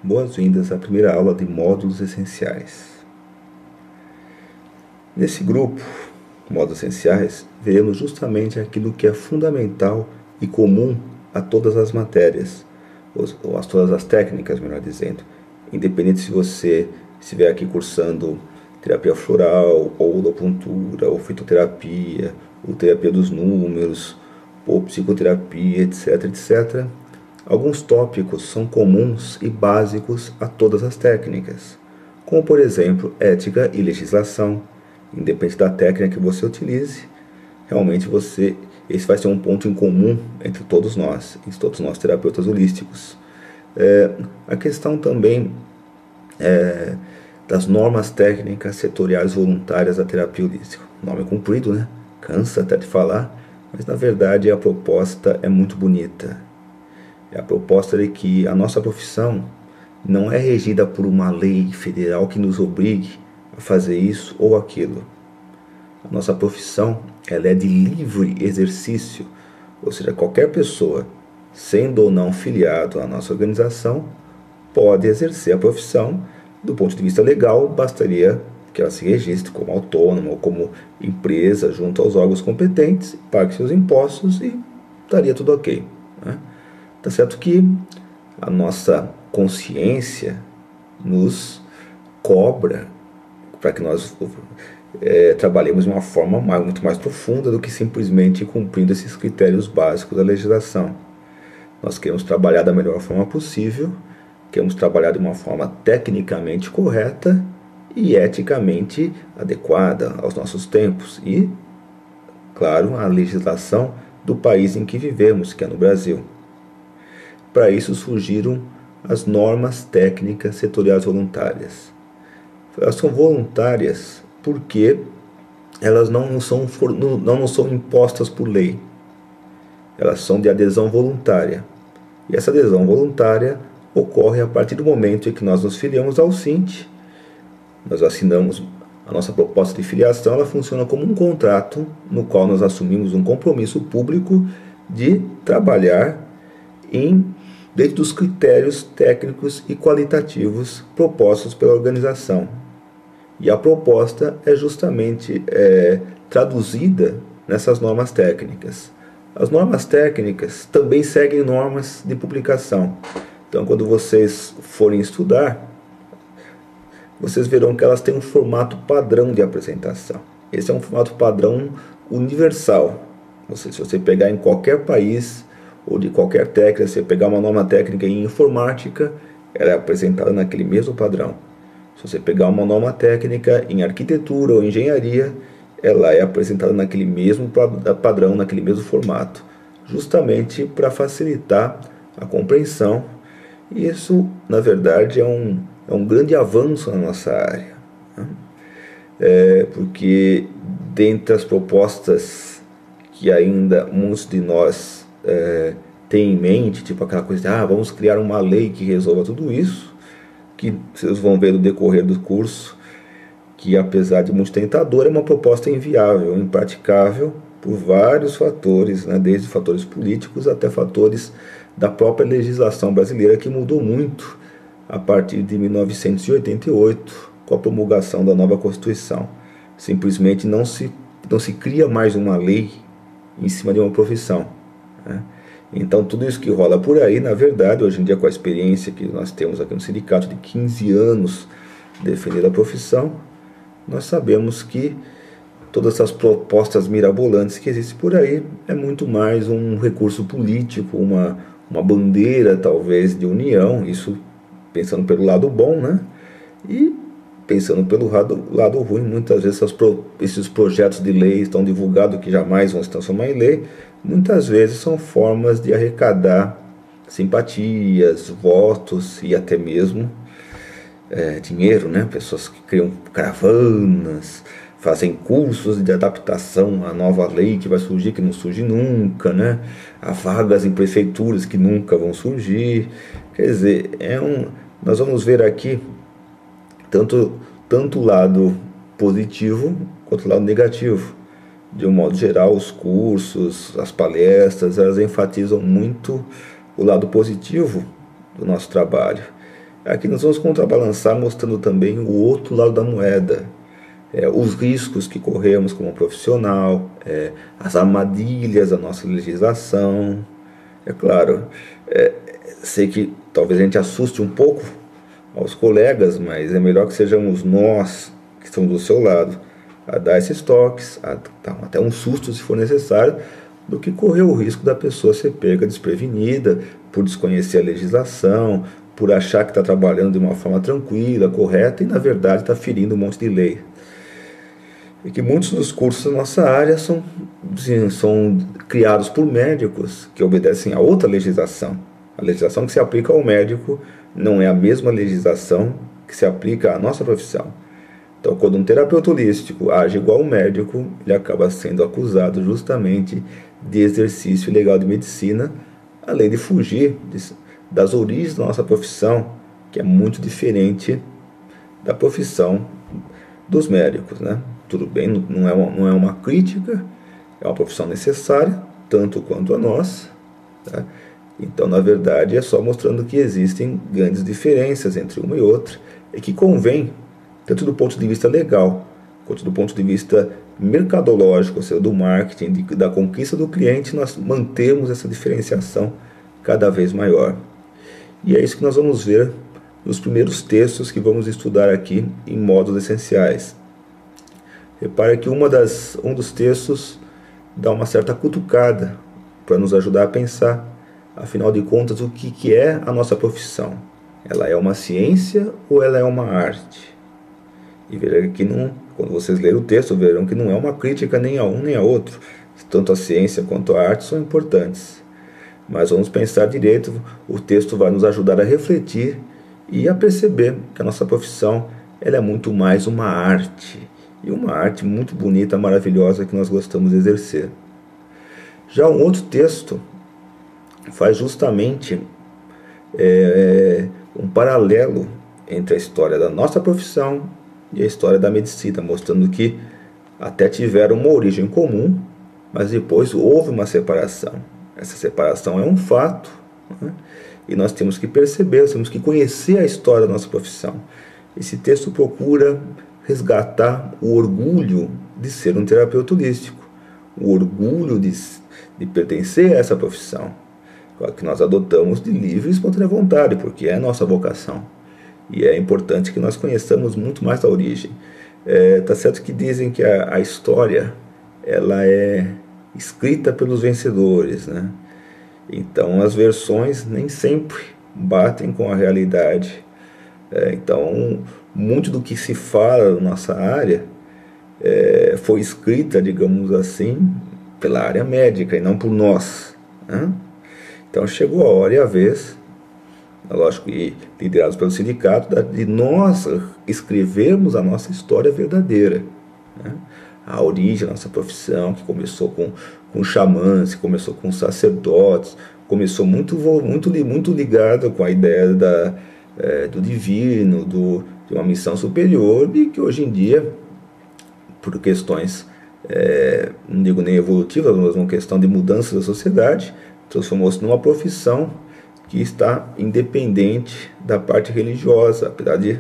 Boas-vindas à primeira aula de módulos essenciais. Nesse grupo, módulos essenciais, veremos justamente aquilo que é fundamental e comum a todas as matérias, ou a todas as técnicas, melhor dizendo. Independente se você estiver aqui cursando terapia floral, ou odopuntura, ou fitoterapia, ou terapia dos números, ou psicoterapia, etc, etc. Alguns tópicos são comuns e básicos a todas as técnicas, como por exemplo, ética e legislação. Independente da técnica que você utilize, realmente esse vai ser um ponto em comum entre todos nós terapeutas holísticos. A questão também das normas técnicas setoriais voluntárias da terapia holística. Nome comprido, né? Cansa até de falar, mas na verdade a proposta é muito bonita. É a proposta de que a nossa profissão não é regida por uma lei federal que nos obrigue a fazer isso ou aquilo. A nossa profissão ela é de livre exercício, ou seja, qualquer pessoa, sendo ou não filiado à nossa organização, pode exercer a profissão. Do ponto de vista legal, bastaria que ela se registre como autônoma ou como empresa junto aos órgãos competentes, pague seus impostos e estaria tudo ok, né? Tá certo que a nossa consciência nos cobra para que nós trabalhemos de uma forma muito mais profunda do que simplesmente cumprindo esses critérios básicos da legislação. Nós queremos trabalhar da melhor forma possível, queremos trabalhar de uma forma tecnicamente correta e eticamente adequada aos nossos tempos e, claro, à legislação do país em que vivemos, que é no Brasil. Para isso surgiram as normas técnicas setoriais voluntárias. Elas são voluntárias porque elas não são impostas por lei. Elas são de adesão voluntária. E essa adesão voluntária ocorre a partir do momento em que nós nos filiamos ao SINT. Nós assinamos a nossa proposta de filiação, ela funciona como um contrato no qual nós assumimos um compromisso público de trabalhar dentro dos critérios técnicos e qualitativos propostos pela organização. E a proposta é justamente traduzida nessas normas técnicas. As normas técnicas também seguem normas de publicação. Então, quando vocês forem estudar, vocês verão que elas têm um formato padrão de apresentação. Esse é um formato padrão universal. Se você pegar em qualquer país ou de qualquer técnica, se você pegar uma norma técnica em informática, ela é apresentada naquele mesmo padrão. Se você pegar uma norma técnica em arquitetura ou engenharia, ela é apresentada naquele mesmo padrão, naquele mesmo formato, justamente para facilitar a compreensão. E isso, na verdade, é um grande avanço na nossa área, né? Porque dentre as propostas que ainda muitos de nós têm em mente, tipo aquela coisa de vamos criar uma lei que resolva tudo isso, que vocês vão ver no decorrer do curso, que apesar de muito tentador, é uma proposta inviável, impraticável, por vários fatores, né, desde fatores políticos até fatores da própria legislação brasileira, que mudou muito a partir de 1988, com a promulgação da nova Constituição. Simplesmente não se cria mais uma lei em cima de uma profissão, né? Então tudo isso que rola por aí, na verdade, hoje em dia com a experiência que nós temos aqui no sindicato de 15 anos defendendo a profissão, nós sabemos que todas essas propostas mirabolantes que existem por aí é muito mais um recurso político, uma bandeira talvez de união, isso pensando pelo lado bom, né? E pensando pelo lado ruim, muitas vezes esses projetos de lei estão divulgados que jamais vão se transformar em lei, muitas vezes são formas de arrecadar simpatias, votos e até mesmo dinheiro, né? Pessoas que criam caravanas, fazem cursos de adaptação à nova lei que vai surgir, que não surge nunca, né? Há vagas em prefeituras que nunca vão surgir. Quer dizer, nós vamos ver aqui tanto o lado positivo quanto o lado negativo. De um modo geral, os cursos, as palestras, elas enfatizam muito o lado positivo do nosso trabalho. Aqui nós vamos contrabalançar mostrando também o outro lado da moeda, os riscos que corremos como profissional, as armadilhas da nossa legislação. É claro, sei que talvez a gente assuste um pouco aos colegas, mas é melhor que sejamos nós que estamos do seu lado a dar esses toques, a dar até um susto se for necessário, do que correr o risco da pessoa ser pega desprevenida por desconhecer a legislação, por achar que está trabalhando de uma forma tranquila, correta, e na verdade está ferindo um monte de lei. E que muitos dos cursos da nossa área são criados por médicos que obedecem a outra legislação. A legislação que se aplica ao médico não é a mesma legislação que se aplica à nossa profissão. Então, quando um terapeuta holístico age igual um médico, ele acaba sendo acusado justamente de exercício ilegal de medicina, além de fugir das origens da nossa profissão, que é muito diferente da profissão dos médicos, né? Tudo bem, não é uma crítica, é uma profissão necessária, tanto quanto a nossa, tá? Então, na verdade, é só mostrando que existem grandes diferenças entre uma e outra, e que convém, tanto do ponto de vista legal, quanto do ponto de vista mercadológico, ou seja, do marketing, da conquista do cliente, nós mantemos essa diferenciação cada vez maior. E é isso que nós vamos ver nos primeiros textos que vamos estudar aqui em módulos essenciais. Repare que um dos textos dá uma certa cutucada para nos ajudar a pensar, afinal de contas, o que é a nossa profissão. Ela é uma ciência ou ela é uma arte? E verão que quando vocês lerem o texto, verão que não é uma crítica nem a um nem a outro. Tanto a ciência quanto a arte são importantes. Mas vamos pensar direito, o texto vai nos ajudar a refletir e a perceber que a nossa profissão ela é muito mais uma arte. E uma arte muito bonita, maravilhosa, que nós gostamos de exercer. Já um outro texto faz justamente um paralelo entre a história da nossa profissão e a história da medicina, mostrando que até tiveram uma origem comum, mas depois houve uma separação. Essa separação é um fato, né? E nós temos que perceber, temos que conhecer a história da nossa profissão. Esse texto procura resgatar o orgulho de ser um terapeuta holístico, o orgulho de pertencer a essa profissão, que nós adotamos de livre e espontânea vontade, porque é a nossa vocação. E é importante que nós conheçamos muito mais da origem. Tá certo que dizem que a história ela é escrita pelos vencedores, né? Então as versões nem sempre batem com a realidade. Então muito do que se fala na nossa área foi escrita, digamos assim, pela área médica e não por nós, né? Então chegou a hora e a vez, lógico, e liderados pelo sindicato, de nós escrevermos a nossa história verdadeira, né? A origem da nossa profissão, que começou com xamãs, que começou com sacerdotes, começou muito ligado com a ideia do divino, de uma missão superior, e que hoje em dia, por questões, não digo nem evolutivas, mas uma questão de mudança da sociedade, transformou-se numa profissão que está independente da parte religiosa, apesar de,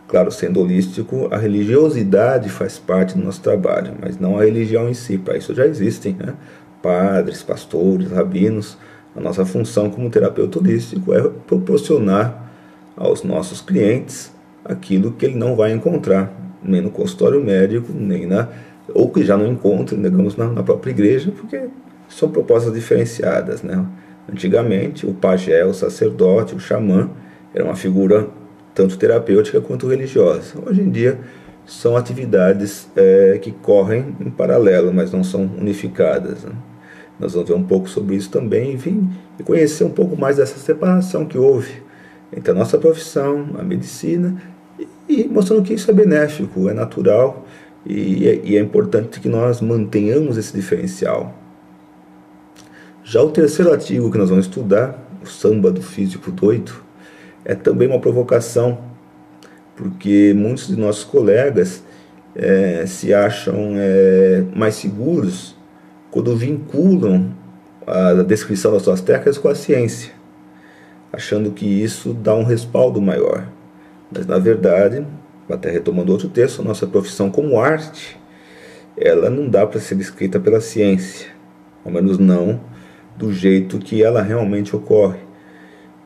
claro, sendo holístico, a religiosidade faz parte do nosso trabalho, mas não a religião em si. Para isso já existem, né? Padres, pastores, rabinos. A nossa função como terapeuta holístico é proporcionar aos nossos clientes aquilo que ele não vai encontrar, nem no consultório médico, ou que já não encontra, digamos, na própria igreja, porque são propostas diferenciadas, né? Antigamente, o pajé, o sacerdote, o xamã era uma figura tanto terapêutica quanto religiosa. Hoje em dia, são atividades que correm em paralelo, mas não são unificadas, né? Nós vamos ver um pouco sobre isso também, enfim, e conhecer um pouco mais dessa separação que houve entre a nossa profissão, a medicina, e mostrando que isso é benéfico, é natural, e é importante que nós mantenhamos esse diferencial. Já o terceiro artigo que nós vamos estudar, o Samba do Físico Doido, é também uma provocação, porque muitos de nossos colegas se acham mais seguros quando vinculam a descrição das suas técnicas com a ciência. achando que isso dá um respaldo maior. Mas na verdade, até retomando outro texto, nossa profissão como arte, ela não dá para ser escrita pela ciência, ao menos não do jeito que ela realmente ocorre.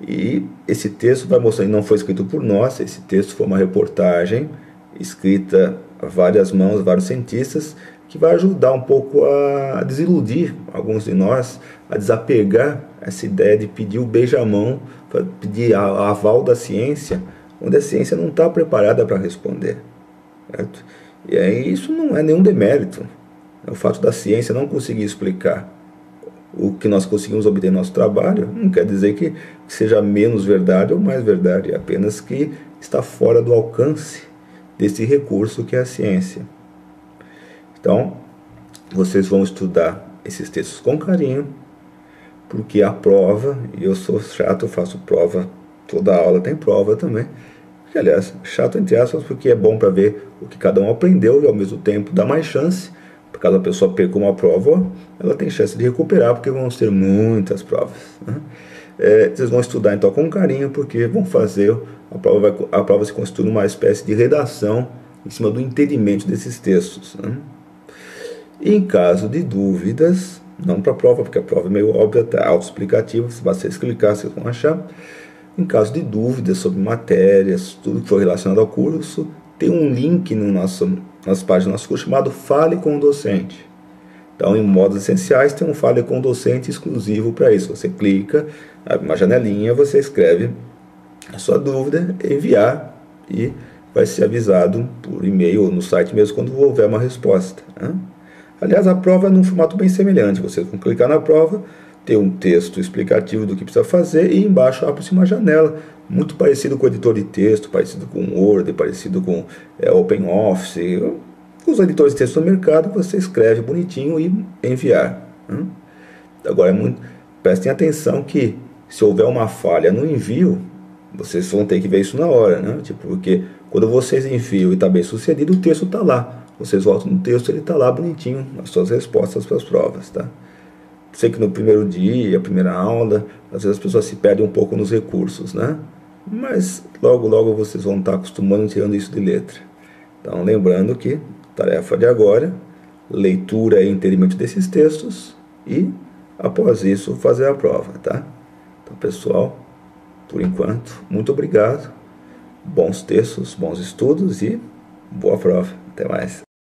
E esse texto vai mostrar, não foi escrito por nós, esse texto foi uma reportagem escrita a várias mãos, vários cientistas, que vai ajudar um pouco a desiludir alguns de nós, a desapegar essa ideia de pedir o beijamão, pedir a aval da ciência, onde a ciência não está preparada para responder. Certo? E aí isso não é nenhum demérito. O fato da ciência não conseguir explicar o que nós conseguimos obter no nosso trabalho não quer dizer que seja menos verdade ou mais verdade, é apenas que está fora do alcance desse recurso que é a ciência. Então, vocês vão estudar esses textos com carinho, porque a prova, e eu sou chato, eu faço prova, toda aula tem prova também, que, aliás, chato entre aspas, porque é bom para ver o que cada um aprendeu e ao mesmo tempo dá mais chance. Caso a pessoa perca uma prova, ela tem chance de recuperar, porque vamos ter muitas provas, né? Vocês vão estudar então com carinho, porque vão fazer, a prova se constitui uma espécie de redação em cima do entendimento desses textos, né? E em caso de dúvidas, não para a prova, porque a prova é meio óbvia, tá autoexplicativa, se vocês clicar, vocês vão achar. Em caso de dúvidas sobre matérias, tudo que for relacionado ao curso, tem um link nas páginas do nosso curso chamado Fale com o Docente. Então, em modos essenciais, tem um Fale com o Docente exclusivo para isso. Você clica, abre uma janelinha, você escreve a sua dúvida, enviar e vai ser avisado por e-mail ou no site mesmo quando houver uma resposta, né? Aliás, a prova é num formato bem semelhante. Vocês vão clicar na prova, tem um texto explicativo do que precisa fazer e embaixo abre-se uma janela, muito parecido com o editor de texto, parecido com o Word, parecido com OpenOffice, os editores de texto no mercado. Você escreve bonitinho e enviar, né? Agora, prestem atenção que se houver uma falha no envio, vocês vão ter que ver isso na hora, né? Porque quando vocês enviam e está bem sucedido, o texto está lá. Vocês voltam no texto, ele está lá bonitinho, as suas respostas para as provas, tá? Sei que no primeiro dia, a primeira aula, às vezes as pessoas se perdem um pouco nos recursos, né? Mas logo, logo vocês vão estar acostumando e tirando isso de letra. Então, lembrando que tarefa de agora, leitura e entendimento desses textos e, após isso, fazer a prova, tá? Então, pessoal, por enquanto, muito obrigado. Bons textos, bons estudos e boa prova. Até mais.